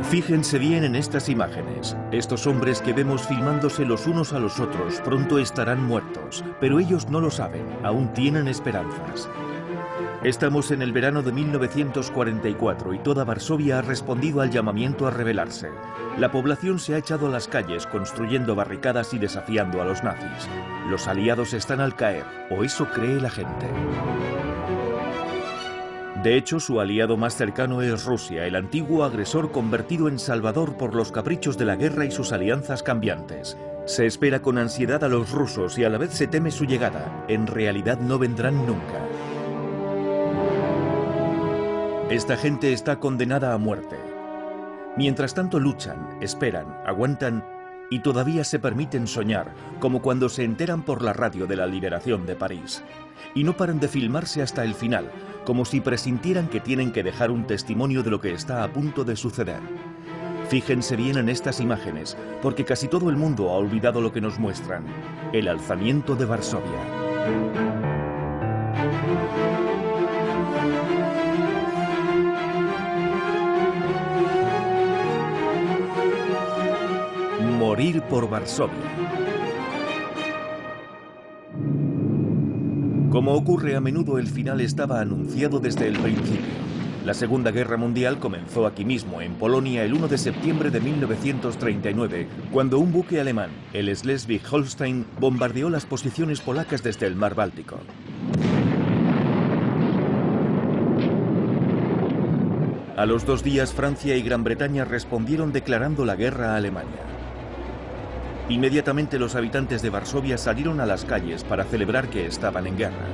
Fíjense bien en estas imágenes. Estos hombres que vemos filmándose los unos a los otros pronto estarán muertos, pero ellos no lo saben, aún tienen esperanzas. Estamos en el verano de 1944 y toda Varsovia ha respondido al llamamiento a rebelarse. La población se ha echado a las calles construyendo barricadas y desafiando a los nazis. Los aliados están al caer, o eso cree la gente. De hecho, su aliado más cercano es Rusia, el antiguo agresor convertido en salvador por los caprichos de la guerra y sus alianzas cambiantes. Se espera con ansiedad a los rusos y a la vez se teme su llegada. En realidad no vendrán nunca. Esta gente está condenada a muerte. Mientras tanto luchan, esperan, aguantan y todavía se permiten soñar, como cuando se enteran por la radio de la liberación de París. Y no paran de filmarse hasta el final, como si presintieran que tienen que dejar un testimonio de lo que está a punto de suceder. Fíjense bien en estas imágenes, porque casi todo el mundo ha olvidado lo que nos muestran: el alzamiento de Varsovia. Morir por Varsovia. Como ocurre a menudo, el final estaba anunciado desde el principio. La Segunda Guerra Mundial comenzó aquí mismo, en Polonia, el 1 de septiembre de 1939, cuando un buque alemán, el Schleswig-Holstein, bombardeó las posiciones polacas desde el mar Báltico. A los 2 días, Francia y Gran Bretaña respondieron declarando la guerra a Alemania. Inmediatamente los habitantes de Varsovia salieron a las calles para celebrar que estaban en guerra.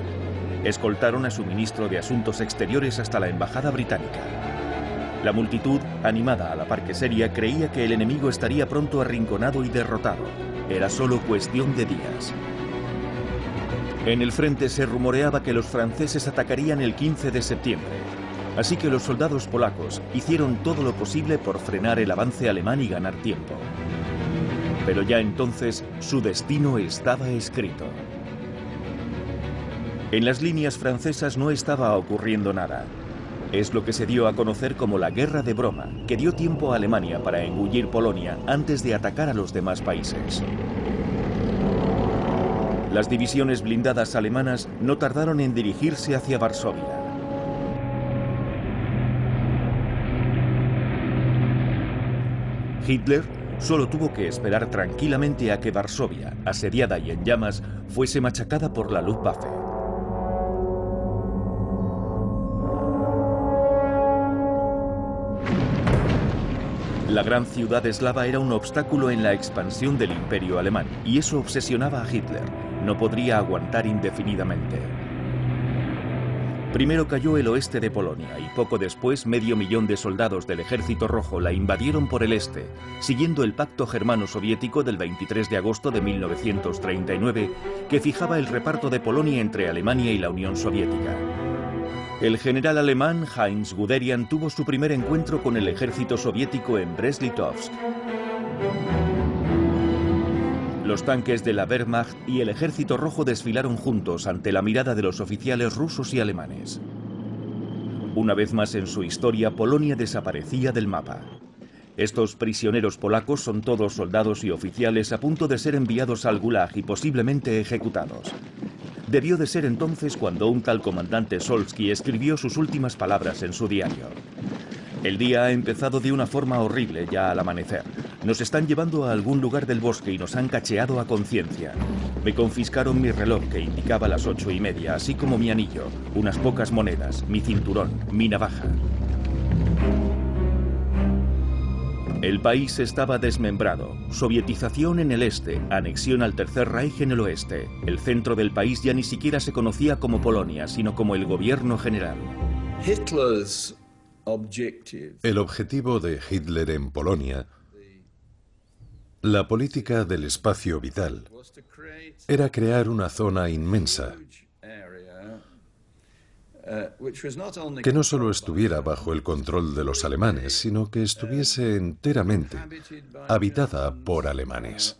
Escoltaron a su ministro de Asuntos Exteriores hasta la embajada británica. La multitud, animada a la par que seria, creía que el enemigo estaría pronto arrinconado y derrotado. Era solo cuestión de días. En el frente se rumoreaba que los franceses atacarían el 15 de septiembre. Así que los soldados polacos hicieron todo lo posible por frenar el avance alemán y ganar tiempo. Pero ya entonces su destino estaba escrito. En las líneas francesas no estaba ocurriendo nada. Es lo que se dio a conocer como la Guerra de Broma, que dio tiempo a Alemania para engullir Polonia antes de atacar a los demás países. Las divisiones blindadas alemanas no tardaron en dirigirse hacia Varsovia. Hitler solo tuvo que esperar tranquilamente a que Varsovia, asediada y en llamas, fuese machacada por la Luftwaffe. La gran ciudad eslava era un obstáculo en la expansión del imperio alemán, y eso obsesionaba a Hitler. No podría aguantar indefinidamente. Primero cayó el oeste de Polonia y poco después 500.000 de soldados del Ejército Rojo la invadieron por el este, siguiendo el pacto germano-soviético del 23 de agosto de 1939, que fijaba el reparto de Polonia entre Alemania y la Unión Soviética. El general alemán Heinz Guderian tuvo su primer encuentro con el ejército soviético en Brest-Litovsk. Los tanques de la Wehrmacht y el Ejército Rojo desfilaron juntos ante la mirada de los oficiales rusos y alemanes. Una vez más en su historia, Polonia desaparecía del mapa. Estos prisioneros polacos son todos soldados y oficiales a punto de ser enviados al Gulag y posiblemente ejecutados. Debió de ser entonces cuando un tal comandante Solsky escribió sus últimas palabras en su diario. El día ha empezado de una forma horrible ya al amanecer. Nos están llevando a algún lugar del bosque y nos han cacheado a conciencia. Me confiscaron mi reloj que indicaba las 8:30, así como mi anillo, unas pocas monedas, mi cinturón, mi navaja. El país estaba desmembrado. Sovietización en el este, anexión al Tercer Reich en el oeste. El centro del país ya ni siquiera se conocía como Polonia, sino como el gobierno general. El objetivo de Hitler en Polonia, la política del espacio vital, era crear una zona inmensa que no solo estuviera bajo el control de los alemanes, sino que estuviese enteramente habitada por alemanes.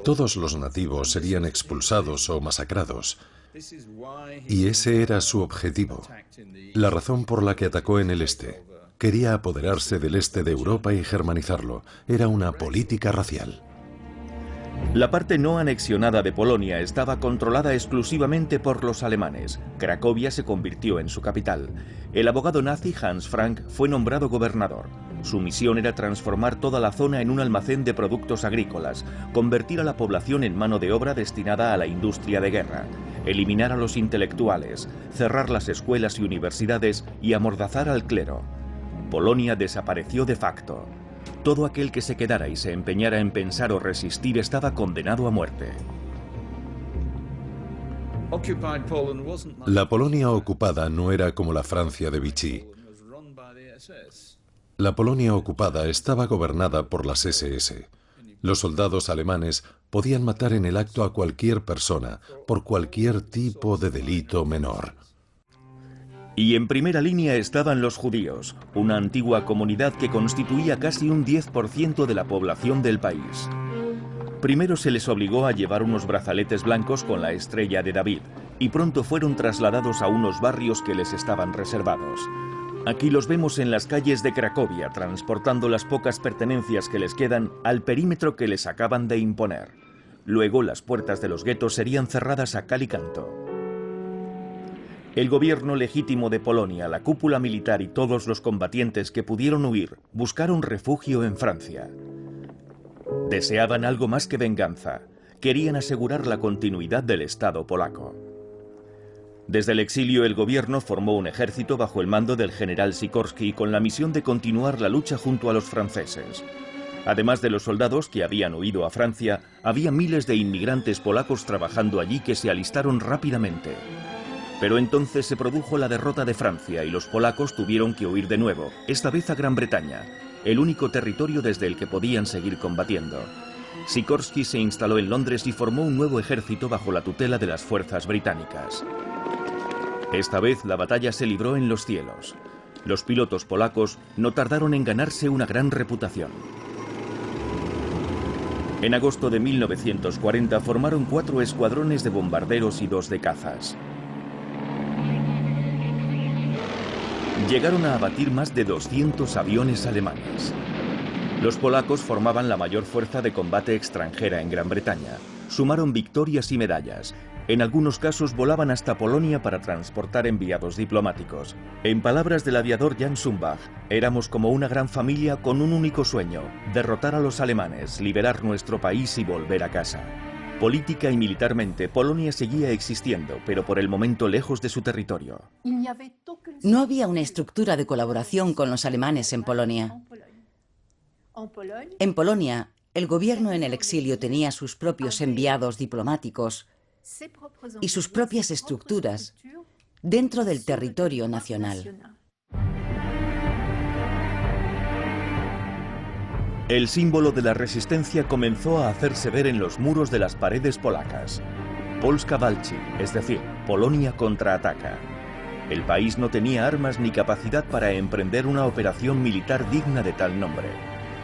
Todos los nativos serían expulsados o masacrados, y ese era su objetivo, la razón por la que atacó en el este. quería apoderarse del este de Europa y germanizarlo. Era una política racial. La parte no anexionada de Polonia estaba controlada exclusivamente por los alemanes. Cracovia se convirtió en su capital. El abogado nazi Hans Frank fue nombrado gobernador. Su misión era transformar toda la zona en un almacén de productos agrícolas, convertir a la población en mano de obra destinada a la industria de guerra, eliminar a los intelectuales, cerrar las escuelas y universidades y amordazar al clero. Polonia desapareció de facto. Todo aquel que se quedara y se empeñara en pensar o resistir estaba condenado a muerte. La Polonia ocupada no era como la Francia de Vichy. La Polonia ocupada estaba gobernada por las SS. Los soldados alemanes podían matar en el acto a cualquier persona, por cualquier tipo de delito menor. Y en primera línea estaban los judíos, una antigua comunidad que constituía casi un 10% de la población del país. Primero se les obligó a llevar unos brazaletes blancos con la estrella de David, y pronto fueron trasladados a unos barrios que les estaban reservados. Aquí los vemos en las calles de Cracovia, transportando las pocas pertenencias que les quedan al perímetro que les acaban de imponer. Luego las puertas de los guetos serían cerradas a cal y canto. El gobierno legítimo de Polonia, la cúpula militar y todos los combatientes que pudieron huir buscaron refugio en Francia. Deseaban algo más que venganza. Querían asegurar la continuidad del Estado polaco. Desde el exilio el gobierno formó un ejército bajo el mando del general Sikorski con la misión de continuar la lucha junto a los franceses. Además de los soldados que habían huido a Francia, había miles de inmigrantes polacos trabajando allí que se alistaron rápidamente. Pero entonces se produjo la derrota de Francia y los polacos tuvieron que huir de nuevo, esta vez a Gran Bretaña, el único territorio desde el que podían seguir combatiendo. Sikorski se instaló en Londres y formó un nuevo ejército bajo la tutela de las fuerzas británicas. Esta vez la batalla se libró en los cielos. Los pilotos polacos no tardaron en ganarse una gran reputación. En agosto de 1940 formaron 4 escuadrones de bombarderos y 2 de cazas. Llegaron a abatir más de 200 aviones alemanes. Los polacos formaban la mayor fuerza de combate extranjera en Gran Bretaña. Sumaron victorias y medallas. En algunos casos volaban hasta Polonia para transportar enviados diplomáticos. En palabras del aviador Jan Sumbach, éramos como una gran familia con un único sueño: derrotar a los alemanes, liberar nuestro país y volver a casa. Política y militarmente, Polonia seguía existiendo, pero por el momento lejos de su territorio. No había una estructura de colaboración con los alemanes en Polonia. En Polonia, el gobierno en el exilio tenía sus propios enviados diplomáticos y sus propias estructuras dentro del territorio nacional. El símbolo de la resistencia comenzó a hacerse ver en los muros de las paredes polacas. Polska walczy, es decir, Polonia contraataca. El país no tenía armas ni capacidad para emprender una operación militar digna de tal nombre,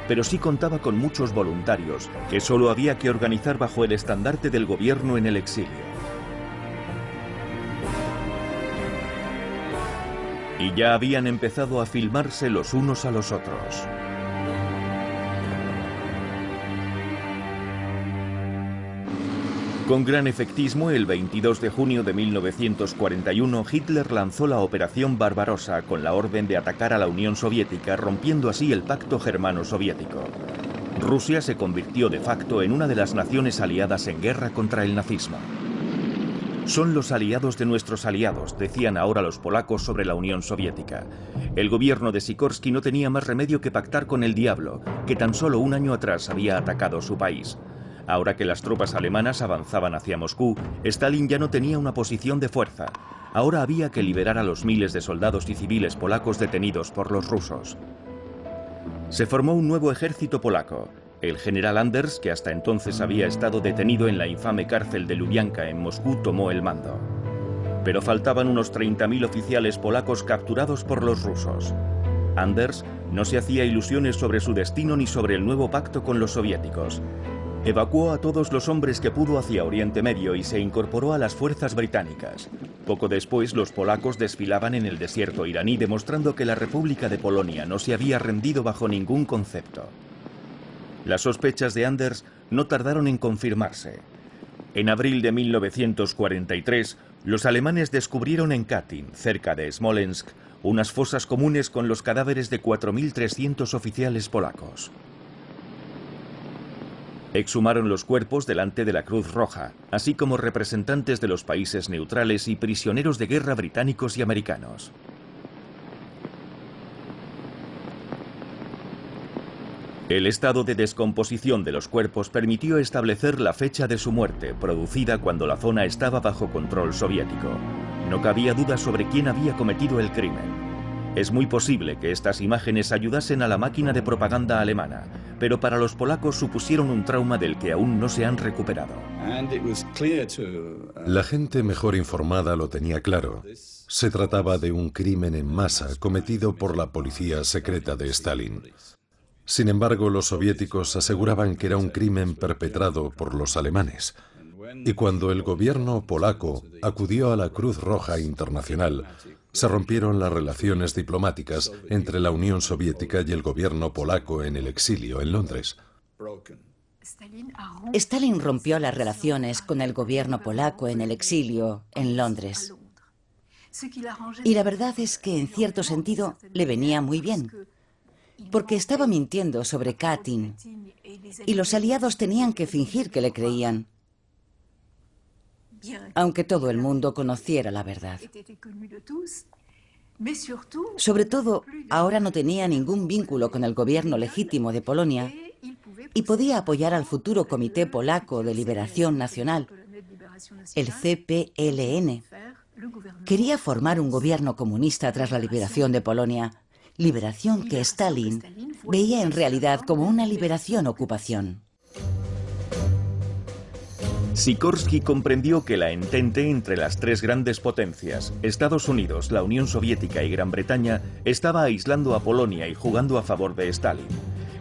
pero sí contaba con muchos voluntarios que solo había que organizar bajo el estandarte del gobierno en el exilio. Y ya habían empezado a filmarse los unos a los otros. Con gran efectismo, el 22 de junio de 1941, Hitler lanzó la Operación Barbarossa con la orden de atacar a la Unión Soviética, rompiendo así el pacto germano-soviético. Rusia se convirtió de facto en una de las naciones aliadas en guerra contra el nazismo. Son los aliados de nuestros aliados, decían ahora los polacos sobre la Unión Soviética. El gobierno de Sikorski no tenía más remedio que pactar con el diablo, que tan solo un año atrás había atacado su país. Ahora que las tropas alemanas avanzaban hacia Moscú, Stalin ya no tenía una posición de fuerza. Ahora había que liberar a los miles de soldados y civiles polacos detenidos por los rusos. Se formó un nuevo ejército polaco. El general Anders, que hasta entonces había estado detenido en la infame cárcel de Lubianka en Moscú, tomó el mando. Pero faltaban unos 30.000 oficiales polacos capturados por los rusos. Anders no se hacía ilusiones sobre su destino ni sobre el nuevo pacto con los soviéticos. Evacuó a todos los hombres que pudo hacia Oriente Medio y se incorporó a las fuerzas británicas. Poco después, los polacos desfilaban en el desierto iraní, demostrando que la República de Polonia no se había rendido bajo ningún concepto. Las sospechas de Anders no tardaron en confirmarse. En abril de 1943, los alemanes descubrieron en Katyn, cerca de Smolensk, unas fosas comunes con los cadáveres de 4.300 oficiales polacos. Exhumaron los cuerpos delante de la Cruz Roja, así como representantes de los países neutrales y prisioneros de guerra británicos y americanos. El estado de descomposición de los cuerpos permitió establecer la fecha de su muerte, producida cuando la zona estaba bajo control soviético. No cabía duda sobre quién había cometido el crimen. Es muy posible que estas imágenes ayudasen a la máquina de propaganda alemana, pero para los polacos supusieron un trauma del que aún no se han recuperado. La gente mejor informada lo tenía claro. Se trataba de un crimen en masa cometido por la policía secreta de Stalin. Sin embargo, los soviéticos aseguraban que era un crimen perpetrado por los alemanes. Y cuando el gobierno polaco acudió a la Cruz Roja Internacional, se rompieron las relaciones diplomáticas entre la Unión Soviética y el gobierno polaco en el exilio en Londres. Stalin rompió las relaciones con el gobierno polaco en el exilio en Londres. Y la verdad es que en cierto sentido le venía muy bien, porque estaba mintiendo sobre Katyn y los aliados tenían que fingir que le creían, aunque todo el mundo conociera la verdad. Sobre todo, ahora no tenía ningún vínculo con el gobierno legítimo de Polonia y podía apoyar al futuro Comité Polaco de Liberación Nacional, el CPLN. Quería formar un gobierno comunista tras la liberación de Polonia, liberación que Stalin veía en realidad como una liberación-ocupación. Sikorsky comprendió que la entente entre las tres grandes potencias, Estados Unidos, la Unión Soviética y Gran Bretaña, estaba aislando a Polonia y jugando a favor de Stalin.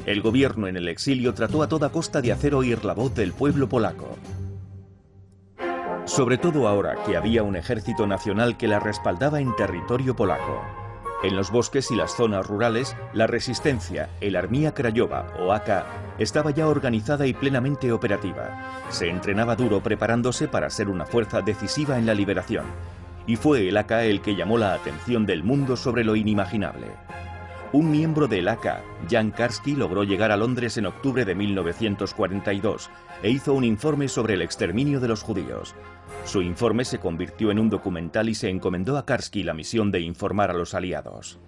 El gobierno en el exilio trató a toda costa de hacer oír la voz del pueblo polaco. Sobre todo ahora que había un ejército nacional que la respaldaba en territorio polaco. En los bosques y las zonas rurales, la resistencia, el Armia Krajowa o AK, estaba ya organizada y plenamente operativa. Se entrenaba duro preparándose para ser una fuerza decisiva en la liberación. Y fue el AK el que llamó la atención del mundo sobre lo inimaginable. Un miembro del AK, Jan Karski, logró llegar a Londres en octubre de 1942 e hizo un informe sobre el exterminio de los judíos. Su informe se convirtió en un documental y se encomendó a Karski la misión de informar a los aliados.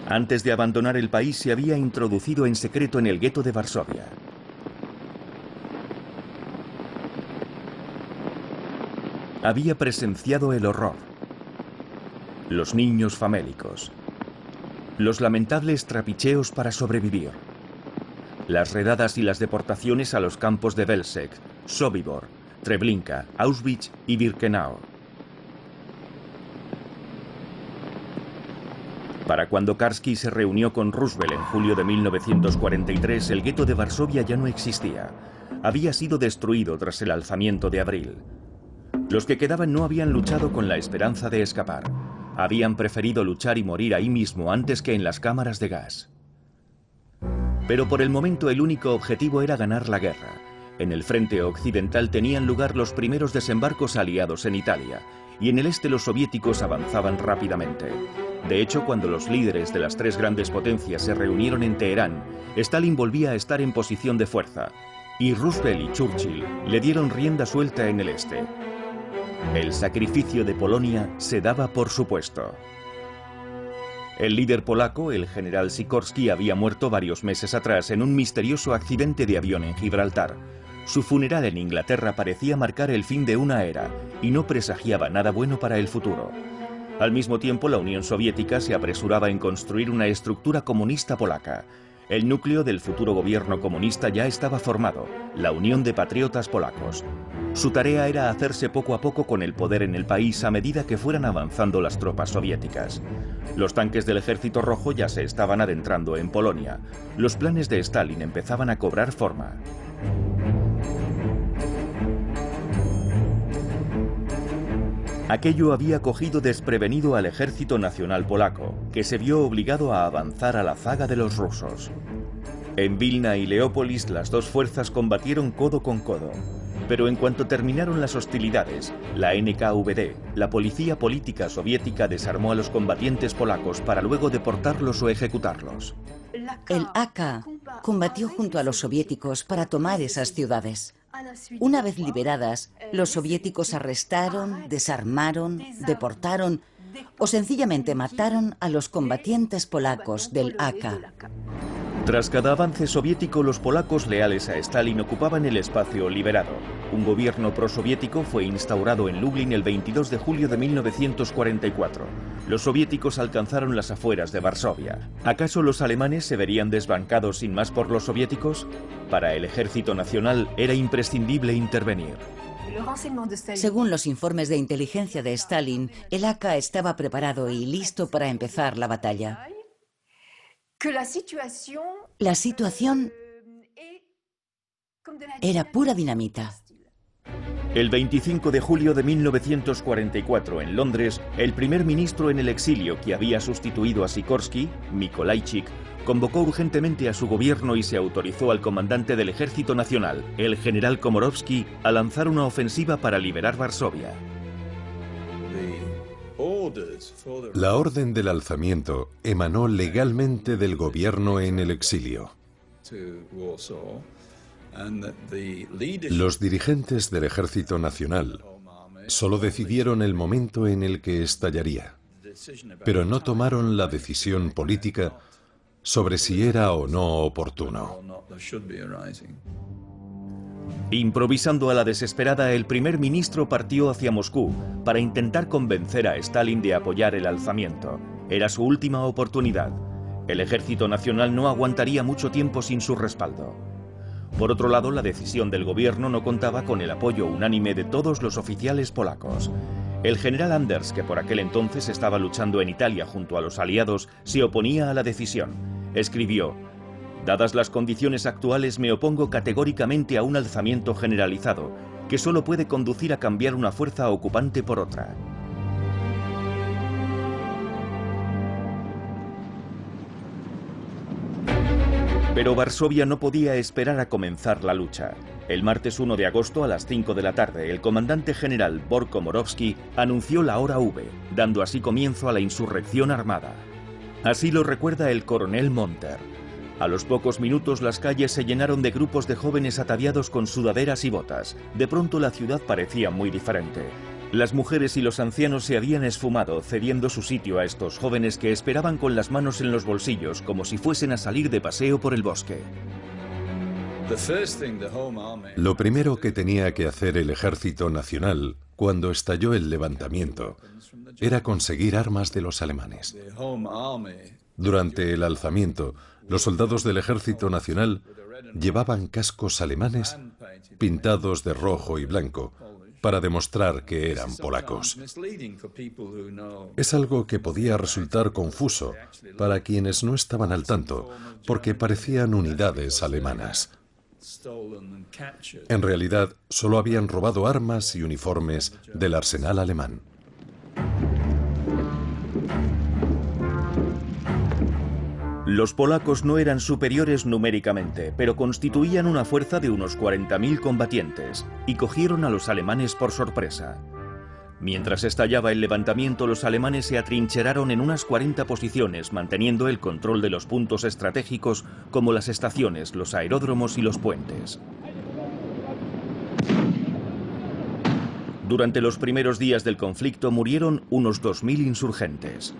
Antes de abandonar el país se había introducido en secreto en el gueto de Varsovia. Había presenciado el horror, los niños famélicos, los lamentables trapicheos para sobrevivir, las redadas y las deportaciones a los campos de Belzec, Sobibor, Treblinka, Auschwitz y Birkenau. Para cuando Karski se reunió con Roosevelt en julio de 1943, el gueto de Varsovia ya no existía. Había sido destruido tras el alzamiento de abril. Los que quedaban no habían luchado con la esperanza de escapar. Habían preferido luchar y morir ahí mismo antes que en las cámaras de gas. Pero por el momento el único objetivo era ganar la guerra. En el frente occidental tenían lugar los primeros desembarcos aliados en Italia, y en el este los soviéticos avanzaban rápidamente. De hecho, cuando los líderes de las tres grandes potencias se reunieron en Teherán, Stalin volvía a estar en posición de fuerza, y Roosevelt y Churchill le dieron rienda suelta en el este. El sacrificio de Polonia se daba por supuesto. El líder polaco, el general Sikorsky, había muerto varios meses atrás en un misterioso accidente de avión en Gibraltar. Su funeral en Inglaterra parecía marcar el fin de una era y no presagiaba nada bueno para el futuro. Al mismo tiempo, la Unión Soviética se apresuraba en construir una estructura comunista polaca. El núcleo del futuro gobierno comunista ya estaba formado, la Unión de Patriotas Polacos. Su tarea era hacerse poco a poco con el poder en el país a medida que fueran avanzando las tropas soviéticas. Los tanques del Ejército Rojo ya se estaban adentrando en Polonia. Los planes de Stalin empezaban a cobrar forma. Aquello había cogido desprevenido al Ejército Nacional Polaco, que se vio obligado a avanzar a la zaga de los rusos. En Vilna y Leópolis las dos fuerzas combatieron codo con codo. Pero en cuanto terminaron las hostilidades, la NKVD, la policía política soviética, desarmó a los combatientes polacos para luego deportarlos o ejecutarlos. El AK combatió junto a los soviéticos para tomar esas ciudades. Una vez liberadas, los soviéticos arrestaron, desarmaron, deportaron o sencillamente mataron a los combatientes polacos del AK. Tras cada avance soviético, los polacos leales a Stalin ocupaban el espacio liberado. Un gobierno prosoviético fue instaurado en Lublin el 22 de julio de 1944. Los soviéticos alcanzaron las afueras de Varsovia. ¿Acaso los alemanes se verían desbancados sin más por los soviéticos? Para el Ejército Nacional era imprescindible intervenir. Según los informes de inteligencia de Stalin, el AK estaba preparado y listo para empezar la batalla. La situación era pura dinamita. El 25 de julio de 1944, en Londres, el primer ministro en el exilio que había sustituido a Sikorsky, Mykolaichik, convocó urgentemente a su gobierno y se autorizó al comandante del Ejército Nacional, el general Komorovsky, a lanzar una ofensiva para liberar Varsovia. La orden del alzamiento emanó legalmente del gobierno en el exilio. Los dirigentes del Ejército Nacional solo decidieron el momento en el que estallaría, pero no tomaron la decisión política sobre si era o no oportuno. Improvisando a la desesperada, el primer ministro partió hacia Moscú para intentar convencer a Stalin de apoyar el alzamiento. Era su última oportunidad. El Ejército Nacional no aguantaría mucho tiempo sin su respaldo. Por otro lado, la decisión del gobierno no contaba con el apoyo unánime de todos los oficiales polacos. El general Anders, que por aquel entonces estaba luchando en Italia junto a los aliados, se oponía a la decisión. Escribió: «Dadas las condiciones actuales, me opongo categóricamente a un alzamiento generalizado, que solo puede conducir a cambiar una fuerza ocupante por otra». Pero Varsovia no podía esperar a comenzar la lucha. El martes 1 de agosto a las 5 de la tarde, el comandante general Bor Komorovsky anunció la hora V, dando así comienzo a la insurrección armada. Así lo recuerda el coronel Monter. A los pocos minutos las calles se llenaron de grupos de jóvenes ataviados con sudaderas y botas. De pronto la ciudad parecía muy diferente. Las mujeres y los ancianos se habían esfumado, cediendo su sitio a estos jóvenes que esperaban con las manos en los bolsillos, como si fuesen a salir de paseo por el bosque. Lo primero que tenía que hacer el Ejército Nacional cuando estalló el levantamiento era conseguir armas de los alemanes. Durante el alzamiento, los soldados del Ejército Nacional llevaban cascos alemanes pintados de rojo y blanco para demostrar que eran polacos. Es algo que podía resultar confuso para quienes no estaban al tanto, porque parecían unidades alemanas. En realidad, solo habían robado armas y uniformes del arsenal alemán. Los polacos no eran superiores numéricamente, pero constituían una fuerza de unos 40.000 combatientes, y cogieron a los alemanes por sorpresa. Mientras estallaba el levantamiento, los alemanes se atrincheraron en unas 40 posiciones, manteniendo el control de los puntos estratégicos como las estaciones, los aeródromos y los puentes. Durante los primeros días del conflicto murieron unos 2.000 insurgentes.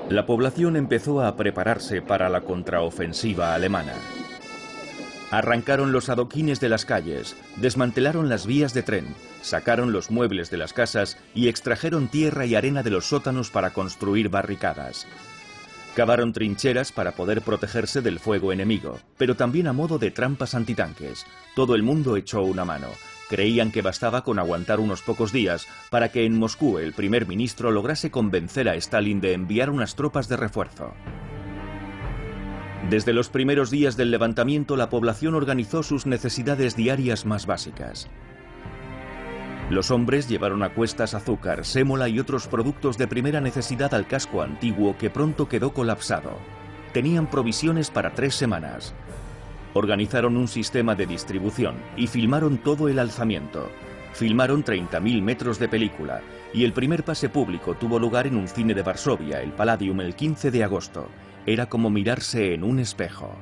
La población empezó a prepararse para la contraofensiva alemana. Arrancaron los adoquines de las calles, desmantelaron las vías de tren, sacaron los muebles de las casas y extrajeron tierra y arena de los sótanos para construir barricadas. Cavaron trincheras para poder protegerse del fuego enemigo, pero también a modo de trampas antitanques. Todo el mundo echó una mano. Creían que bastaba con aguantar unos pocos días para que en Moscú el primer ministro lograse convencer a Stalin de enviar unas tropas de refuerzo. Desde los primeros días del levantamiento, la población organizó sus necesidades diarias más básicas. Los hombres llevaron a cuestas azúcar, sémola y otros productos de primera necesidad al casco antiguo que pronto quedó colapsado. Tenían provisiones para 3 semanas. Organizaron un sistema de distribución y filmaron todo el alzamiento. Filmaron 30.000 metros de película y el primer pase público tuvo lugar en un cine de Varsovia, el Palladium, el 15 de agosto. Era como mirarse en un espejo.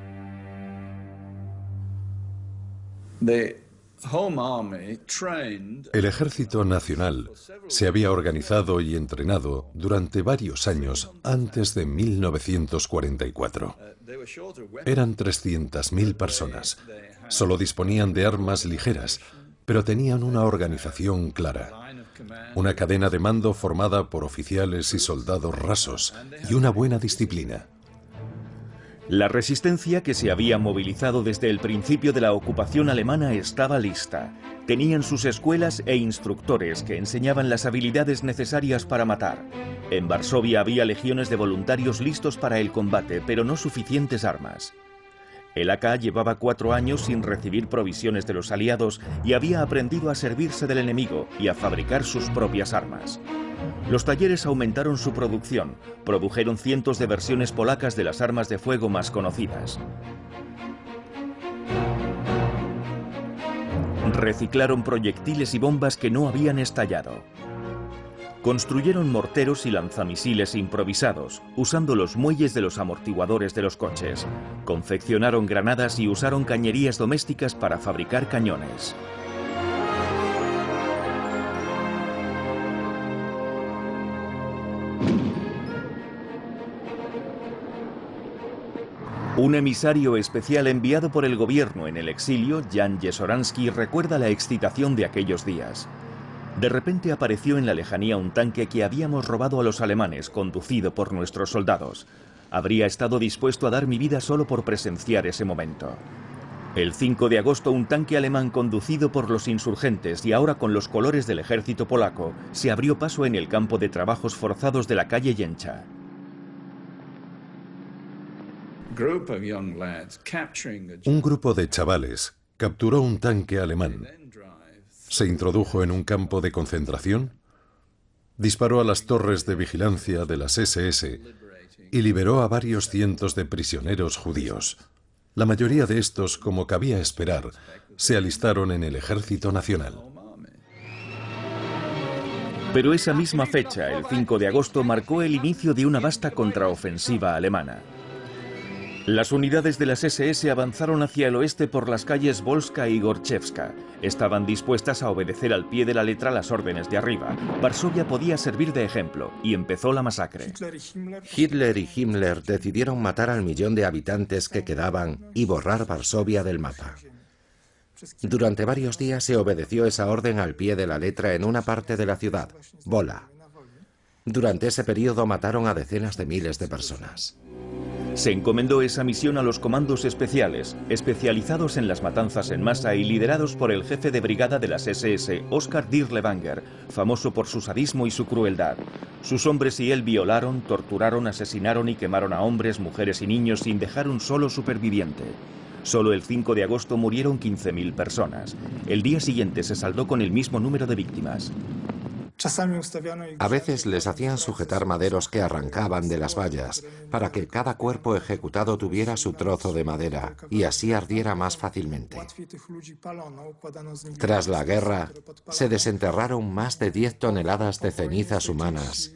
El Ejército Nacional se había organizado y entrenado durante varios años antes de 1944. Eran 300.000 personas. Solo disponían de armas ligeras, pero tenían una organización clara. Una cadena de mando formada por oficiales y soldados rasos y una buena disciplina. La resistencia que se había movilizado desde el principio de la ocupación alemana estaba lista. Tenían sus escuelas e instructores que enseñaban las habilidades necesarias para matar. En Varsovia había legiones de voluntarios listos para el combate, pero no suficientes armas. El AK llevaba 4 años sin recibir provisiones de los aliados y había aprendido a servirse del enemigo y a fabricar sus propias armas. Los talleres aumentaron su producción, produjeron cientos de versiones polacas de las armas de fuego más conocidas. Reciclaron proyectiles y bombas que no habían estallado. Construyeron morteros y lanzamisiles improvisados, usando los muelles de los amortiguadores de los coches. Confeccionaron granadas y usaron cañerías domésticas para fabricar cañones. Un emisario especial enviado por el gobierno en el exilio, Jan Jesoransky, recuerda la excitación de aquellos días. De repente apareció en la lejanía un tanque que habíamos robado a los alemanes, conducido por nuestros soldados. Habría estado dispuesto a dar mi vida solo por presenciar ese momento. El 5 de agosto un tanque alemán conducido por los insurgentes y ahora con los colores del ejército polaco se abrió paso en el campo de trabajos forzados de la calle Yencha. Un grupo de chavales capturó un tanque alemán. Se introdujo en un campo de concentración, disparó a las torres de vigilancia de las SS y liberó a varios cientos de prisioneros judíos. La mayoría de estos, como cabía esperar, se alistaron en el Ejército Nacional. Pero esa misma fecha, el 5 de agosto, marcó el inicio de una vasta contraofensiva alemana. Las unidades de las SS avanzaron hacia el oeste por las calles Volska y Gorchevska. Estaban dispuestas a obedecer al pie de la letra las órdenes de arriba. Varsovia podía servir de ejemplo y empezó la masacre. Hitler y Himmler decidieron matar al 1.000.000 de habitantes que quedaban y borrar Varsovia del mapa. Durante varios días se obedeció esa orden al pie de la letra en una parte de la ciudad, Wola. Durante ese periodo mataron a decenas de miles de personas. Se encomendó esa misión a los comandos especiales, especializados en las matanzas en masa y liderados por el jefe de brigada de las SS, Oskar Dirlewanger, famoso por su sadismo y su crueldad. Sus hombres y él violaron, torturaron, asesinaron y quemaron a hombres, mujeres y niños sin dejar un solo superviviente. Solo el 5 de agosto murieron 15.000 personas. El día siguiente se saldó con el mismo número de víctimas. A veces les hacían sujetar maderos que arrancaban de las vallas para que cada cuerpo ejecutado tuviera su trozo de madera y así ardiera más fácilmente. Tras la guerra, se desenterraron más de 10 toneladas de cenizas humanas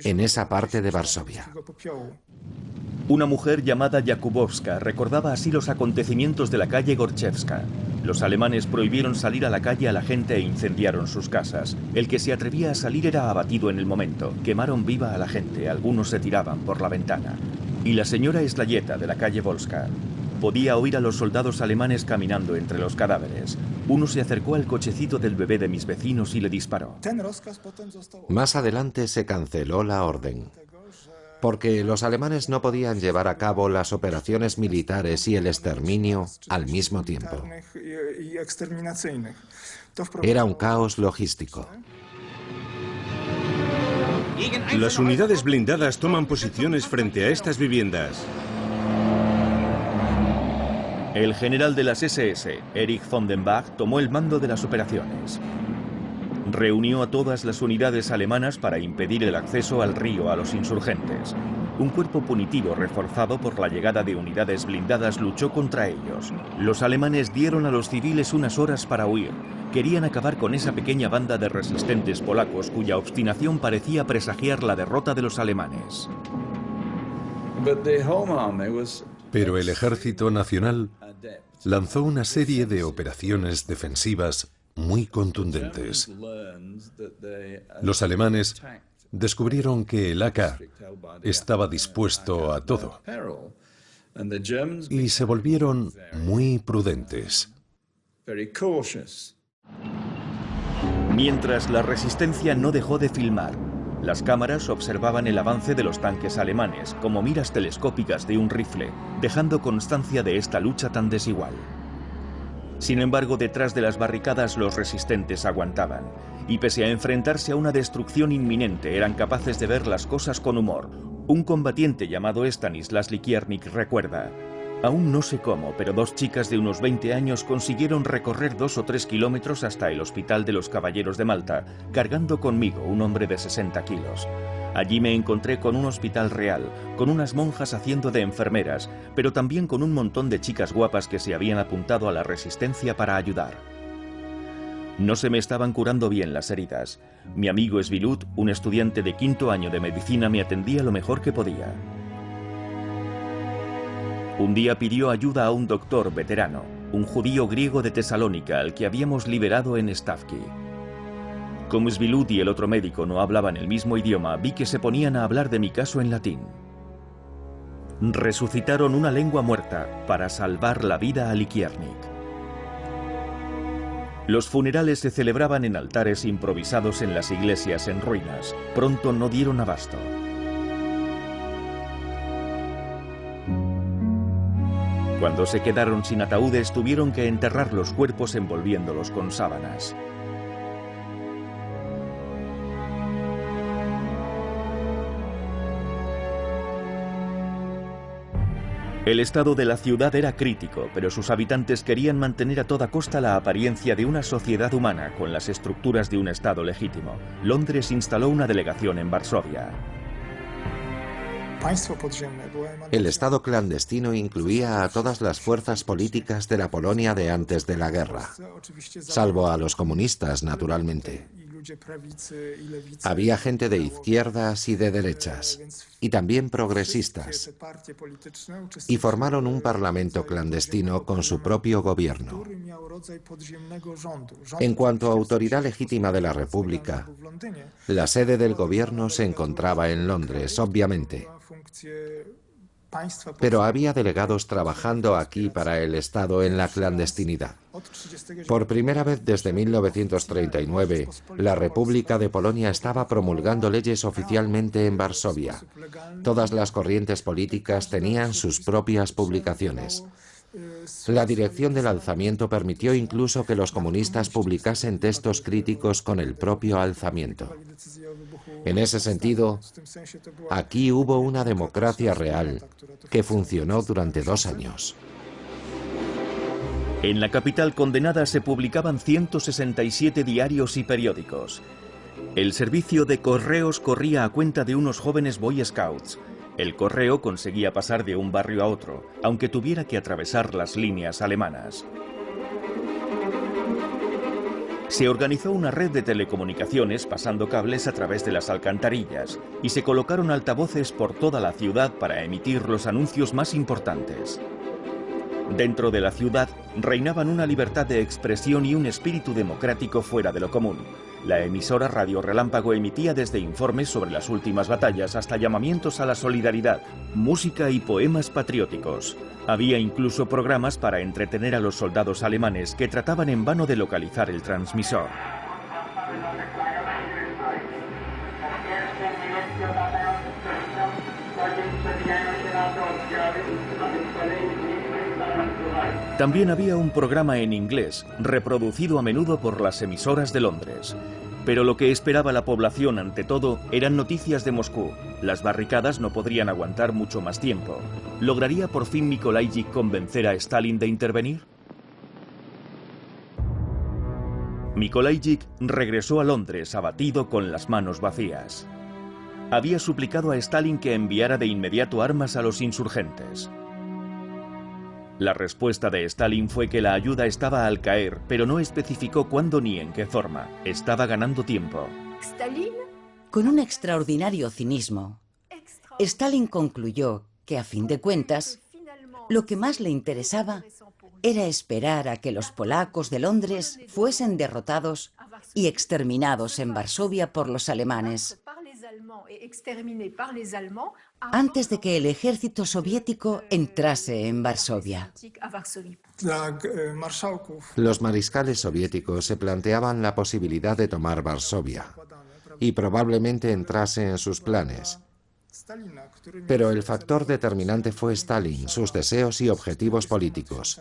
en esa parte de Varsovia. Una mujer llamada Jakubowska recordaba así los acontecimientos de la calle Gorchevska. Los alemanes prohibieron salir a la calle a la gente e incendiaron sus casas. El que se atrevía a salir era abatido en el momento. Quemaron viva a la gente, algunos se tiraban por la ventana. Y la señora Slayeta de la calle Volska podía oír a los soldados alemanes caminando entre los cadáveres. Uno se acercó al cochecito del bebé de mis vecinos y le disparó. Más adelante se canceló la orden. porque los alemanes no podían llevar a cabo las operaciones militares y el exterminio al mismo tiempo. Era un caos logístico. Las unidades blindadas toman posiciones frente a estas viviendas. El general de las SS, Erich von den Bach, tomó el mando de las operaciones. Reunió a todas las unidades alemanas para impedir el acceso al río a los insurgentes. Un cuerpo punitivo reforzado por la llegada de unidades blindadas luchó contra ellos. Los alemanes dieron a los civiles unas horas para huir. Querían acabar con esa pequeña banda de resistentes polacos cuya obstinación parecía presagiar la derrota de los alemanes. Pero el Ejército Nacional lanzó una serie de operaciones defensivas muy contundentes. Los alemanes descubrieron que el AK estaba dispuesto a todo y se volvieron muy prudentes. Mientras la resistencia no dejó de filmar, las cámaras observaban el avance de los tanques alemanes como miras telescópicas de un rifle, dejando constancia de esta lucha tan desigual. Sin embargo, detrás de las barricadas los resistentes aguantaban, y pese a enfrentarse a una destrucción inminente, eran capaces de ver las cosas con humor. Un combatiente llamado Stanislas Likiernik recuerda: aún no sé cómo, pero dos chicas de unos 20 años consiguieron recorrer 2 o 3 kilómetros hasta el Hospital de los Caballeros de Malta, cargando conmigo un hombre de 60 kilos. Allí me encontré con un hospital real, con unas monjas haciendo de enfermeras, pero también con un montón de chicas guapas que se habían apuntado a la resistencia para ayudar. No se me estaban curando bien las heridas. Mi amigo Svilut, un estudiante de 5º año de medicina, me atendía lo mejor que podía. Un día pidió ayuda a un doctor veterano, un judío griego de Tesalónica al que habíamos liberado en Stavki. Como Svilut y el otro médico no hablaban el mismo idioma, vi que se ponían a hablar de mi caso en latín. Resucitaron una lengua muerta para salvar la vida a Likiernik. Los funerales se celebraban en altares improvisados en las iglesias en ruinas. Pronto no dieron abasto. Cuando se quedaron sin ataúdes, tuvieron que enterrar los cuerpos envolviéndolos con sábanas. El estado de la ciudad era crítico, pero sus habitantes querían mantener a toda costa la apariencia de una sociedad humana con las estructuras de un estado legítimo. Londres instaló una delegación en Varsovia. El estado clandestino incluía a todas las fuerzas políticas de la Polonia de antes de la guerra, salvo a los comunistas, naturalmente. Había gente de izquierdas y de derechas, y también progresistas, y formaron un parlamento clandestino con su propio gobierno. En cuanto a autoridad legítima de la República, la sede del gobierno se encontraba en Londres, obviamente. Pero había delegados trabajando aquí para el Estado en la clandestinidad. Por primera vez desde 1939, la República de Polonia estaba promulgando leyes oficialmente en Varsovia. Todas las corrientes políticas tenían sus propias publicaciones. La dirección del alzamiento permitió incluso que los comunistas publicasen textos críticos con el propio alzamiento. En ese sentido, aquí hubo una democracia real que funcionó durante 2 años. En la capital condenada se publicaban 167 diarios y periódicos. El servicio de correos corría a cuenta de unos jóvenes Boy Scouts. El correo conseguía pasar de un barrio a otro, aunque tuviera que atravesar las líneas alemanas. Se organizó una red de telecomunicaciones pasando cables a través de las alcantarillas y se colocaron altavoces por toda la ciudad para emitir los anuncios más importantes. Dentro de la ciudad reinaban una libertad de expresión y un espíritu democrático fuera de lo común. La emisora Radio Relámpago emitía desde informes sobre las últimas batallas hasta llamamientos a la solidaridad, música y poemas patrióticos. Había incluso programas para entretener a los soldados alemanes que trataban en vano de localizar el transmisor. También había un programa en inglés, reproducido a menudo por las emisoras de Londres. Pero lo que esperaba la población ante todo eran noticias de Moscú. Las barricadas no podrían aguantar mucho más tiempo. ¿Lograría por fin Mikolajczyk convencer a Stalin de intervenir? Mikolajczyk regresó a Londres abatido con las manos vacías. Había suplicado a Stalin que enviara de inmediato armas a los insurgentes. La respuesta de Stalin fue que la ayuda estaba al caer, pero no especificó cuándo ni en qué forma. Estaba ganando tiempo. Con un extraordinario cinismo, Stalin concluyó que, a fin de cuentas, lo que más le interesaba era esperar a que los polacos de Londres fuesen derrotados y exterminados en Varsovia por los alemanes, antes de que el ejército soviético entrase en Varsovia. Los mariscales soviéticos se planteaban la posibilidad de tomar Varsovia y probablemente entrase en sus planes. Pero el factor determinante fue Stalin, sus deseos y objetivos políticos.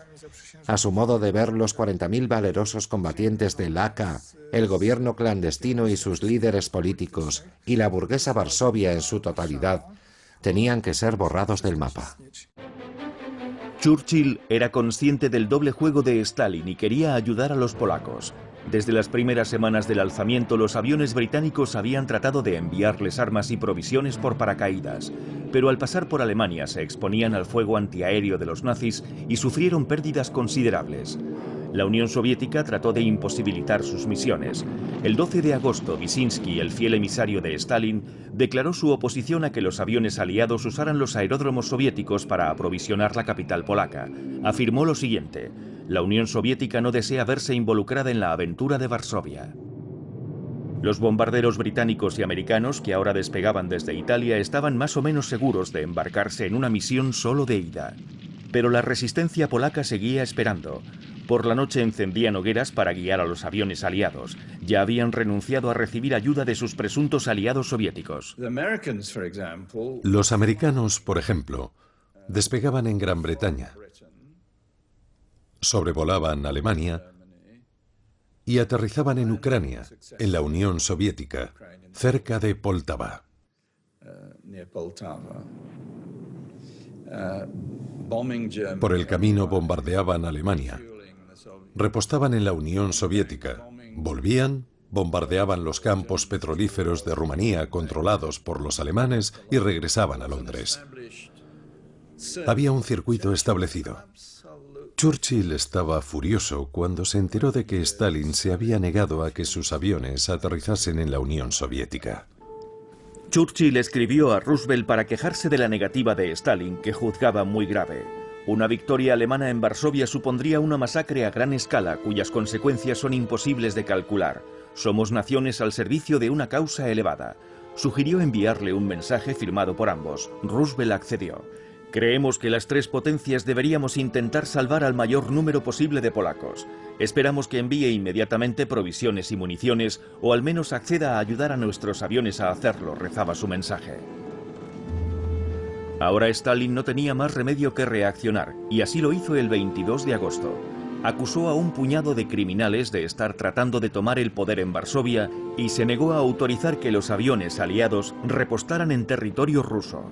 A su modo de ver, los 40.000 valerosos combatientes del AK, el gobierno clandestino y sus líderes políticos, y la burguesa Varsovia en su totalidad, tenían que ser borrados del mapa. Churchill era consciente del doble juego de Stalin y quería ayudar a los polacos. Desde las primeras semanas del alzamiento, los aviones británicos habían tratado de enviarles armas y provisiones por paracaídas, pero al pasar por Alemania se exponían al fuego antiaéreo de los nazis y sufrieron pérdidas considerables. La Unión Soviética trató de imposibilitar sus misiones. El 12 de agosto, Wyszynski, el fiel emisario de Stalin, declaró su oposición a que los aviones aliados usaran los aeródromos soviéticos para aprovisionar la capital polaca. Afirmó lo siguiente: la Unión Soviética no desea verse involucrada en la aventura de Varsovia. Los bombarderos británicos y americanos que ahora despegaban desde Italia estaban más o menos seguros de embarcarse en una misión solo de ida. Pero la resistencia polaca seguía esperando. Por la noche encendían hogueras para guiar a los aviones aliados. Ya habían renunciado a recibir ayuda de sus presuntos aliados soviéticos. Los americanos, por ejemplo, despegaban en Gran Bretaña, sobrevolaban Alemania y aterrizaban en Ucrania, en la Unión Soviética, cerca de Poltava. Por el camino bombardeaban Alemania, repostaban en la Unión Soviética, volvían, bombardeaban los campos petrolíferos de Rumanía controlados por los alemanes y regresaban a Londres. Había un circuito establecido. Churchill estaba furioso cuando se enteró de que Stalin se había negado a que sus aviones aterrizasen en la Unión Soviética. Churchill escribió a Roosevelt para quejarse de la negativa de Stalin, que juzgaba muy grave. Una victoria alemana en Varsovia supondría una masacre a gran escala, cuyas consecuencias son imposibles de calcular. Somos naciones al servicio de una causa elevada. Sugirió enviarle un mensaje firmado por ambos. Roosevelt accedió. Creemos que las tres potencias deberíamos intentar salvar al mayor número posible de polacos. Esperamos que envíe inmediatamente provisiones y municiones, o al menos acceda a ayudar a nuestros aviones a hacerlo, rezaba su mensaje. Ahora Stalin no tenía más remedio que reaccionar, y así lo hizo el 22 de agosto. Acusó a un puñado de criminales de estar tratando de tomar el poder en Varsovia y se negó a autorizar que los aviones aliados repostaran en territorio ruso.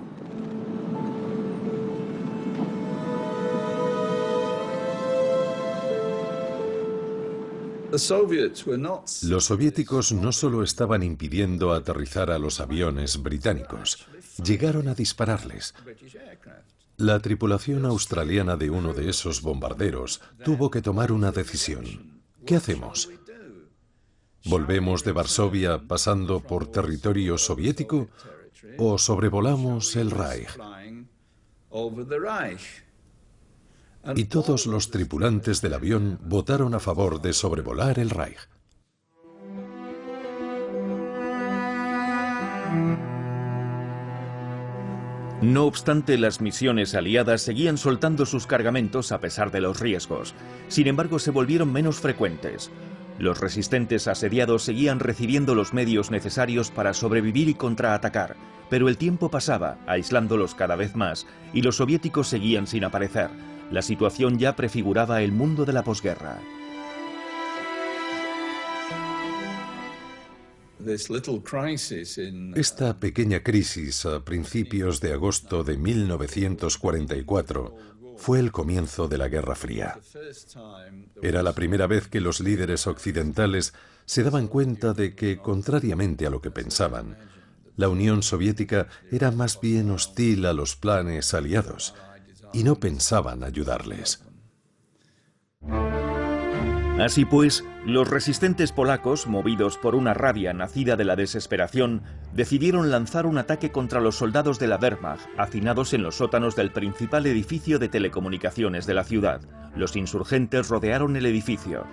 Los soviéticos no solo estaban impidiendo aterrizar a los aviones británicos, llegaron a dispararles. La tripulación australiana de uno de esos bombarderos tuvo que tomar una decisión. ¿Qué hacemos? ¿Volvemos de Varsovia pasando por territorio soviético o sobrevolamos el Reich? Y todos los tripulantes del avión votaron a favor de sobrevolar el Reich. No obstante, las misiones aliadas seguían soltando sus cargamentos a pesar de los riesgos. Sin embargo, se volvieron menos frecuentes. Los resistentes asediados seguían recibiendo los medios necesarios para sobrevivir y contraatacar, pero el tiempo pasaba, aislándolos cada vez más, y los soviéticos seguían sin aparecer. La situación ya prefiguraba el mundo de la posguerra. Esta pequeña crisis a principios de agosto de 1944 fue el comienzo de la Guerra Fría. Era la primera vez que los líderes occidentales se daban cuenta de que, contrariamente a lo que pensaban, la Unión Soviética era más bien hostil a los planes aliados y no pensaban ayudarles. Así pues, los resistentes polacos, movidos por una rabia nacida de la desesperación, decidieron lanzar un ataque contra los soldados de la Wehrmacht, hacinados en los sótanos del principal edificio de telecomunicaciones de la ciudad. Los insurgentes rodearon el edificio.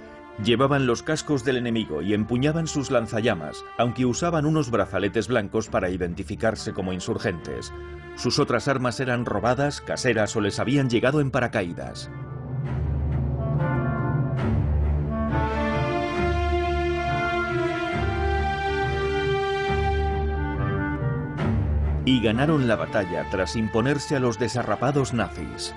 Llevaban los cascos del enemigo y empuñaban sus lanzallamas, aunque usaban unos brazaletes blancos para identificarse como insurgentes. Sus otras armas eran robadas, caseras o les habían llegado en paracaídas. Y ganaron la batalla tras imponerse a los desarrapados nazis.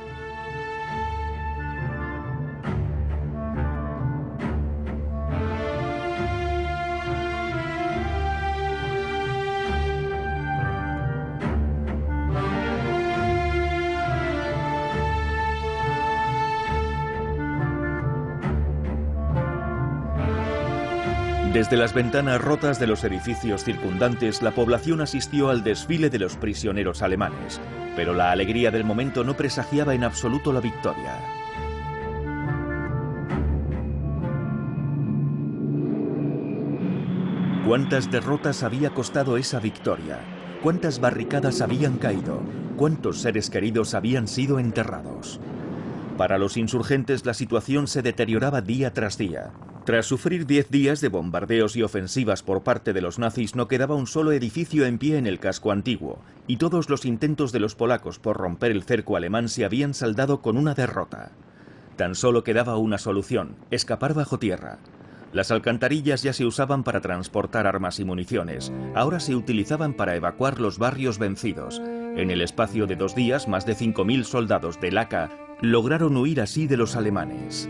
Desde las ventanas rotas de los edificios circundantes, la población asistió al desfile de los prisioneros alemanes, pero la alegría del momento no presagiaba en absoluto la victoria. ¿Cuántas derrotas había costado esa victoria? ¿Cuántas barricadas habían caído? ¿Cuántos seres queridos habían sido enterrados? Para los insurgentes la situación se deterioraba día tras día. Tras sufrir 10 días de bombardeos y ofensivas por parte de los nazis, no quedaba un solo edificio en pie en el casco antiguo, y todos los intentos de los polacos por romper el cerco alemán se habían saldado con una derrota. Tan solo quedaba una solución: escapar bajo tierra. Las alcantarillas ya se usaban para transportar armas y municiones, ahora se utilizaban para evacuar los barrios vencidos. En el espacio de 2 días, más de 5.000 soldados del AK lograron huir así de los alemanes.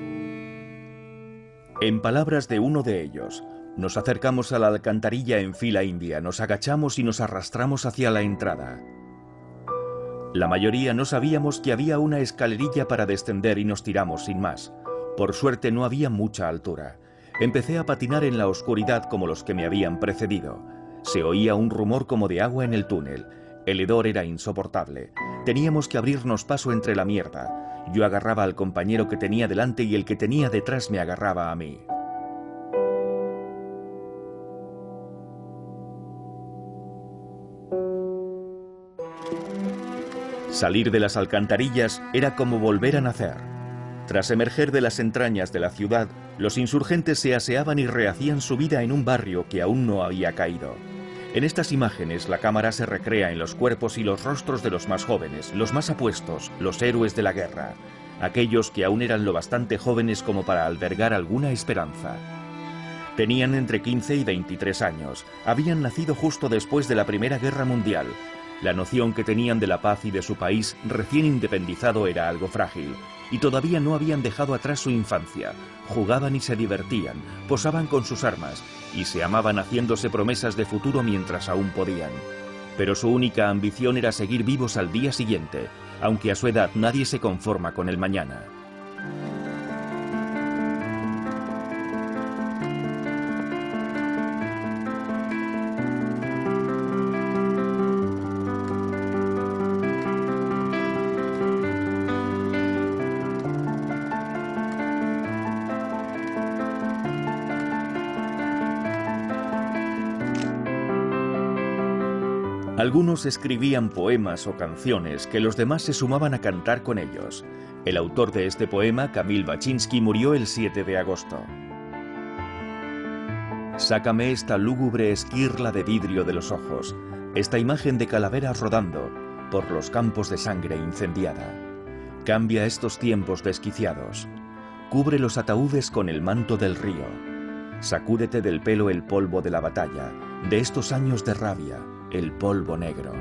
En palabras de uno de ellos: nos acercamos a la alcantarilla en fila india, nos agachamos y nos arrastramos hacia la entrada. La mayoría no sabíamos que había una escalerilla para descender y nos tiramos sin más. Por suerte no había mucha altura. Empecé a patinar en la oscuridad como los que me habían precedido. Se oía un rumor como de agua en el túnel. El hedor era insoportable. Teníamos que abrirnos paso entre la mierda. Yo agarraba al compañero que tenía delante y el que tenía detrás me agarraba a mí. Salir de las alcantarillas era como volver a nacer. Tras emerger de las entrañas de la ciudad, los insurgentes se aseaban y rehacían su vida en un barrio que aún no había caído. En estas imágenes la cámara se recrea en los cuerpos y los rostros de los más jóvenes, los más apuestos, los héroes de la guerra, aquellos que aún eran lo bastante jóvenes como para albergar alguna esperanza. Tenían entre 15 y 23 años, habían nacido justo después de la Primera Guerra Mundial. La noción que tenían de la paz y de su país recién independizado era algo frágil, y todavía no habían dejado atrás su infancia. Jugaban y se divertían, posaban con sus armas y se amaban haciéndose promesas de futuro mientras aún podían. Pero su única ambición era seguir vivos al día siguiente, aunque a su edad nadie se conforma con el mañana. Algunos escribían poemas o canciones que los demás se sumaban a cantar con ellos. El autor de este poema, Kamil Baczynski, murió el 7 de agosto. Sácame esta lúgubre esquirla de vidrio de los ojos, esta imagen de calaveras rodando por los campos de sangre incendiada. Cambia estos tiempos desquiciados. Cubre los ataúdes con el manto del río. Sacúdete del pelo el polvo de la batalla, de estos años de rabia, el polvo negro.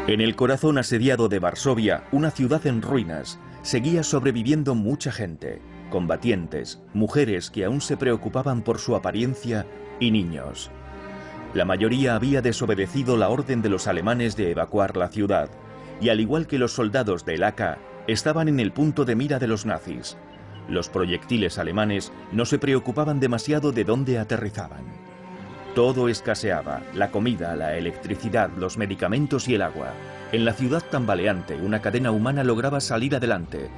En el corazón asediado de Varsovia, una ciudad en ruinas, seguía sobreviviendo mucha gente, combatientes, mujeres que aún se preocupaban por su apariencia y niños. La mayoría había desobedecido la orden de los alemanes de evacuar la ciudad, y al igual que los soldados del AK, estaban en el punto de mira de los nazis. Los proyectiles alemanes no se preocupaban demasiado de dónde aterrizaban. Todo escaseaba: la comida, la electricidad, los medicamentos y el agua. En la ciudad tambaleante, una cadena humana lograba salir adelante.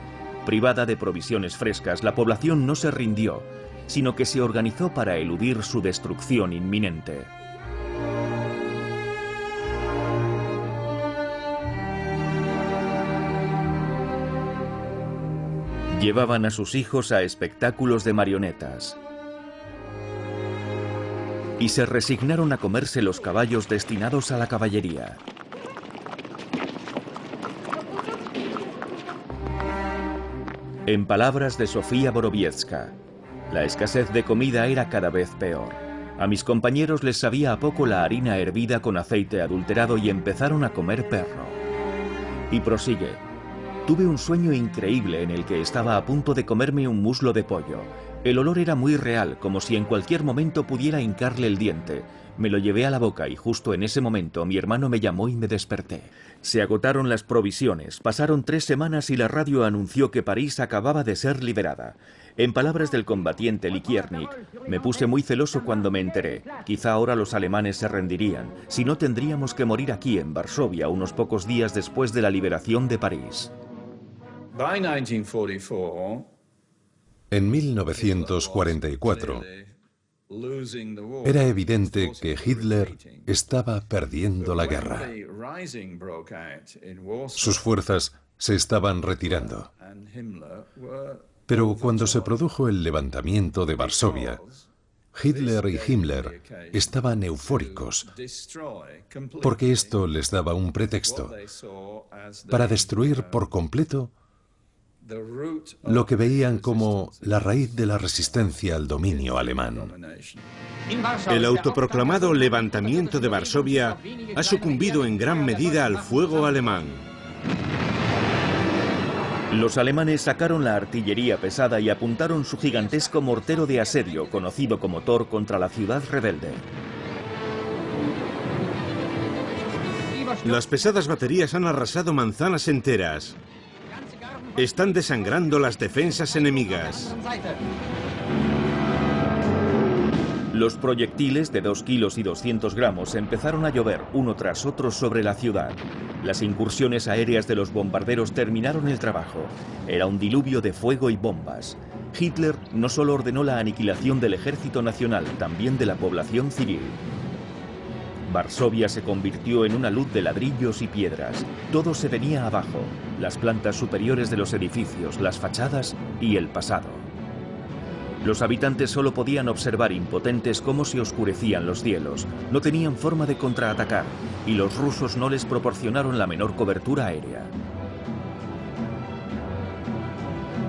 Privada de provisiones frescas, la población no se rindió, sino que se organizó para eludir su destrucción inminente. Llevaban a sus hijos a espectáculos de marionetas y se resignaron a comerse los caballos destinados a la caballería. En palabras de Sofía Borowiecka, la escasez de comida era cada vez peor. A mis compañeros les sabía a poco la harina hervida con aceite adulterado y empezaron a comer perro. Y prosigue: tuve un sueño increíble en el que estaba a punto de comerme un muslo de pollo. El olor era muy real, como si en cualquier momento pudiera hincarle el diente. Me lo llevé a la boca y justo en ese momento mi hermano me llamó y me desperté. Se agotaron las provisiones, pasaron 3 semanas y la radio anunció que París acababa de ser liberada. En palabras del combatiente Likiernik, me puse muy celoso cuando me enteré. Quizá ahora los alemanes se rendirían, si no tendríamos que morir aquí en Varsovia unos pocos días después de la liberación de París. En 1944, era evidente que Hitler estaba perdiendo la guerra. Sus fuerzas se estaban retirando. Pero cuando se produjo el levantamiento de Varsovia, Hitler y Himmler estaban eufóricos, porque esto les daba un pretexto para destruir por completo lo que veían como la raíz de la resistencia al dominio alemán. El autoproclamado levantamiento de Varsovia ha sucumbido en gran medida al fuego alemán. Los alemanes sacaron la artillería pesada y apuntaron su gigantesco mortero de asedio, conocido como Thor, contra la ciudad rebelde. Las pesadas baterías han arrasado manzanas enteras. Están desangrando las defensas enemigas. Los proyectiles de 2 kilos y 200 gramos empezaron a llover uno tras otro sobre la ciudad. Las incursiones aéreas de los bombarderos terminaron el trabajo. Era un diluvio de fuego y bombas. Hitler no solo ordenó la aniquilación del ejército nacional, también de la población civil. Varsovia se convirtió en una luz de ladrillos y piedras. Todo se venía abajo: las plantas superiores de los edificios, las fachadas y el pasado. Los habitantes solo podían observar impotentes cómo se oscurecían los cielos. No tenían forma de contraatacar y los rusos no les proporcionaron la menor cobertura aérea.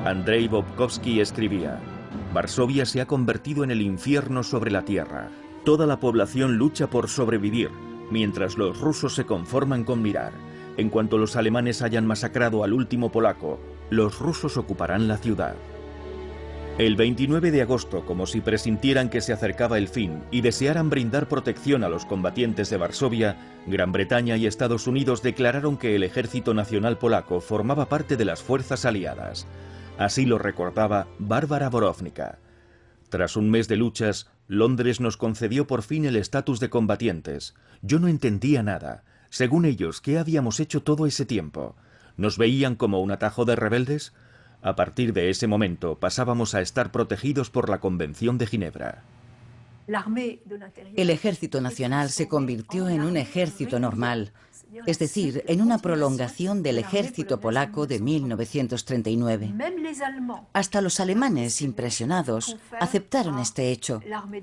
Andrei Bobkovsky escribía: Varsovia se ha convertido en el infierno sobre la tierra. Toda la población lucha por sobrevivir, mientras los rusos se conforman con mirar. En cuanto los alemanes hayan masacrado al último polaco, los rusos ocuparán la ciudad. El 29 de agosto, como si presintieran que se acercaba el fin y desearan brindar protección a los combatientes de Varsovia, Gran Bretaña y Estados Unidos declararon que el Ejército Nacional Polaco formaba parte de las fuerzas aliadas. Así lo recordaba Bárbara Borownicka. Tras un mes de luchas, Londres nos concedió por fin el estatus de combatientes. Yo no entendía nada. Según ellos, ¿qué habíamos hecho todo ese tiempo? ¿Nos veían como un atajo de rebeldes? A partir de ese momento pasábamos a estar protegidos por la Convención de Ginebra. El Ejército Nacional se convirtió en un ejército normal, es decir, en una prolongación del ejército polaco de 1939. Hasta los alemanes, impresionados, aceptaron este hecho,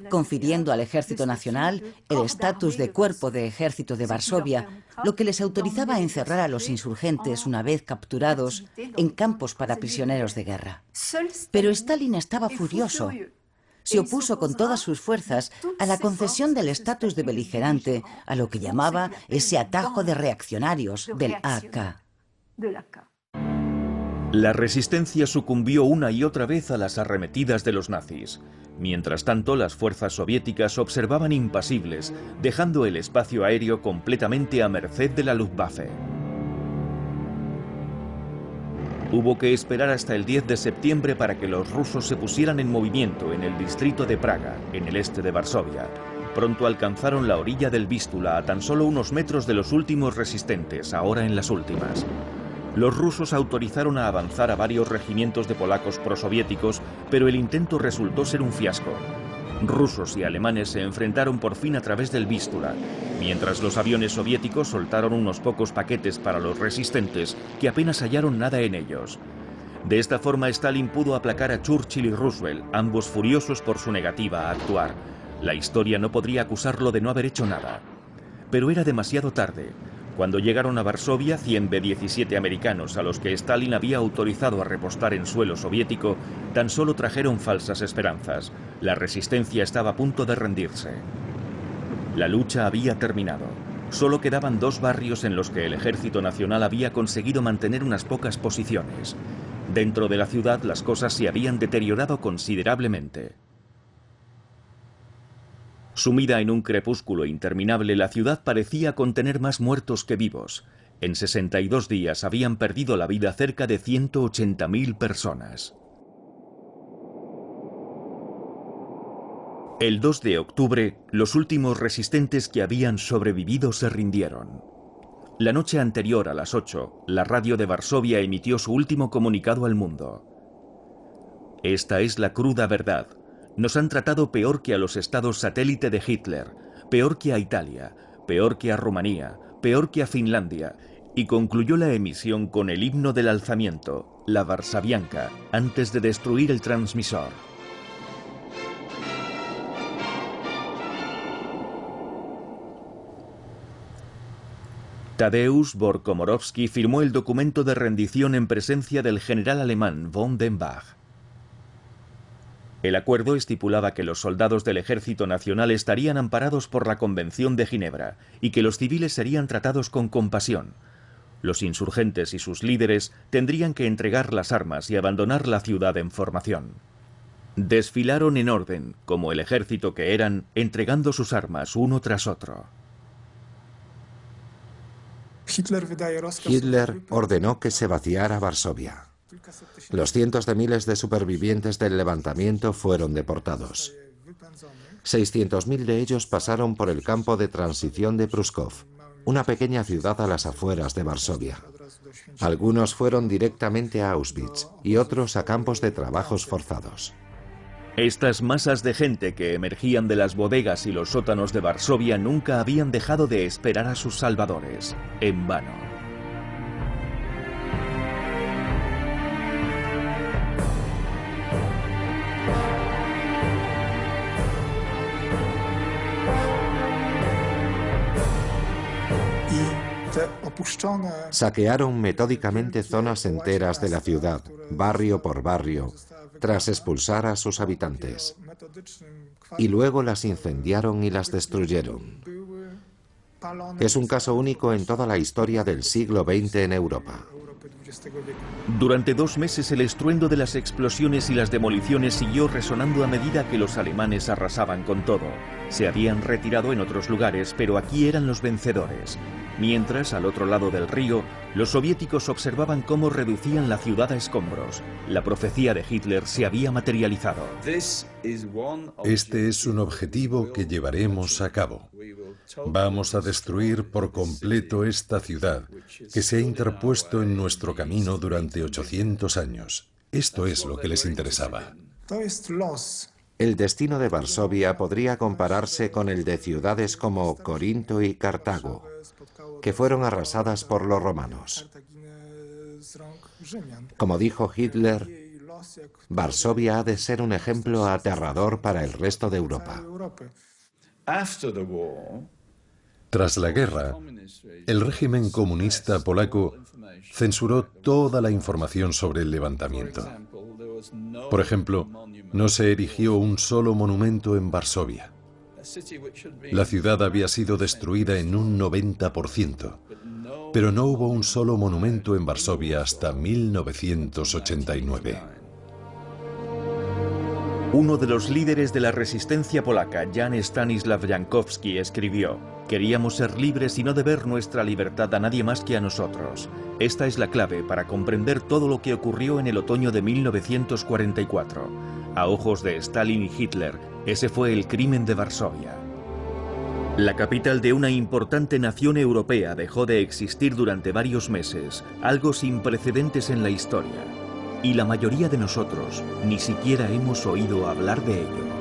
confiriendo al Ejército Nacional el estatus de Cuerpo de Ejército de Varsovia, lo que les autorizaba a encerrar a los insurgentes una vez capturados en campos para prisioneros de guerra. Pero Stalin estaba furioso. se opuso con todas sus fuerzas a la concesión del estatus de beligerante, a lo que llamaba ese atajo de reaccionarios del AK. La resistencia sucumbió una y otra vez a las arremetidas de los nazis. Mientras tanto, las fuerzas soviéticas observaban impasibles, dejando el espacio aéreo completamente a merced de la Luftwaffe. Hubo que esperar hasta el 10 de septiembre para que los rusos se pusieran en movimiento en el distrito de Praga, en el este de Varsovia. Pronto alcanzaron la orilla del Vístula, a tan solo unos metros de los últimos resistentes, ahora en las últimas. Los rusos autorizaron a avanzar a varios regimientos de polacos prosoviéticos, pero el intento resultó ser un fiasco. Rusos y alemanes se enfrentaron por fin a través del Vístula, mientras los aviones soviéticos soltaron unos pocos paquetes para los resistentes, que apenas hallaron nada en ellos. De esta forma, Stalin pudo aplacar a Churchill y Roosevelt, ambos furiosos por su negativa a actuar. La historia no podría acusarlo de no haber hecho nada. Pero era demasiado tarde. Cuando llegaron a Varsovia, 100 B-17 americanos a los que Stalin había autorizado a repostar en suelo soviético, tan solo trajeron falsas esperanzas. La resistencia estaba a punto de rendirse. La lucha había terminado. Solo quedaban 2 barrios en los que el Ejército Nacional había conseguido mantener unas pocas posiciones. Dentro de la ciudad las cosas se habían deteriorado considerablemente. Sumida en un crepúsculo interminable, la ciudad parecía contener más muertos que vivos. En 62 días habían perdido la vida cerca de 180.000 personas. El 2 de octubre, los últimos resistentes que habían sobrevivido se rindieron. La noche anterior, a las 8, la radio de Varsovia emitió su último comunicado al mundo. Esta es la cruda verdad. Nos han tratado peor que a los estados satélite de Hitler, peor que a Italia, peor que a Rumanía, peor que a Finlandia, y concluyó la emisión con el himno del alzamiento, la Varsavianka, antes de destruir el transmisor. Tadeusz Borkomorowski firmó el documento de rendición en presencia del general alemán von den Bach. El acuerdo estipulaba que los soldados del Ejército Nacional estarían amparados por la Convención de Ginebra y que los civiles serían tratados con compasión. Los insurgentes y sus líderes tendrían que entregar las armas y abandonar la ciudad en formación. Desfilaron en orden, como el ejército que eran, entregando sus armas uno tras otro. Hitler ordenó que se vaciara Varsovia. Los cientos de miles de supervivientes del levantamiento fueron deportados. 600.000 de ellos pasaron por el campo de transición de Pruskov, una pequeña ciudad a las afueras de Varsovia. Algunos fueron directamente a Auschwitz y otros a campos de trabajos forzados. Estas masas de gente que emergían de las bodegas y los sótanos de Varsovia nunca habían dejado de esperar a sus salvadores, en vano. Saquearon metódicamente zonas enteras de la ciudad, barrio por barrio, tras expulsar a sus habitantes. Y luego las incendiaron y las destruyeron. Es un caso único en toda la historia del siglo XX en Europa. Durante 2 meses el estruendo de las explosiones y las demoliciones siguió resonando a medida que los alemanes arrasaban con todo. Se habían retirado en otros lugares, pero aquí eran los vencedores. Mientras, al otro lado del río, los soviéticos observaban cómo reducían la ciudad a escombros. La profecía de Hitler se había materializado. Este es un objetivo que llevaremos a cabo. Vamos a destruir por completo esta ciudad, que se ha interpuesto en nuestro camino durante 800 años. Esto es lo que les interesaba. El destino de Varsovia podría compararse con el de ciudades como Corinto y Cartago, que fueron arrasadas por los romanos. Como dijo Hitler, Varsovia ha de ser un ejemplo aterrador para el resto de Europa. Tras la guerra, el régimen comunista polaco censuró toda la información sobre el levantamiento. Por ejemplo, no se erigió un solo monumento en Varsovia. La ciudad había sido destruida en un 90%, pero no hubo un solo monumento en Varsovia hasta 1989. Uno de los líderes de la resistencia polaca, Jan Stanislaw Jankowski, escribió: «Queríamos ser libres y no deber nuestra libertad a nadie más que a nosotros. Esta es la clave para comprender todo lo que ocurrió en el otoño de 1944. A ojos de Stalin y Hitler, ese fue el crimen de Varsovia». La capital de una importante nación europea dejó de existir durante varios meses, algo sin precedentes en la historia. Y la mayoría de nosotros ni siquiera hemos oído hablar de ello.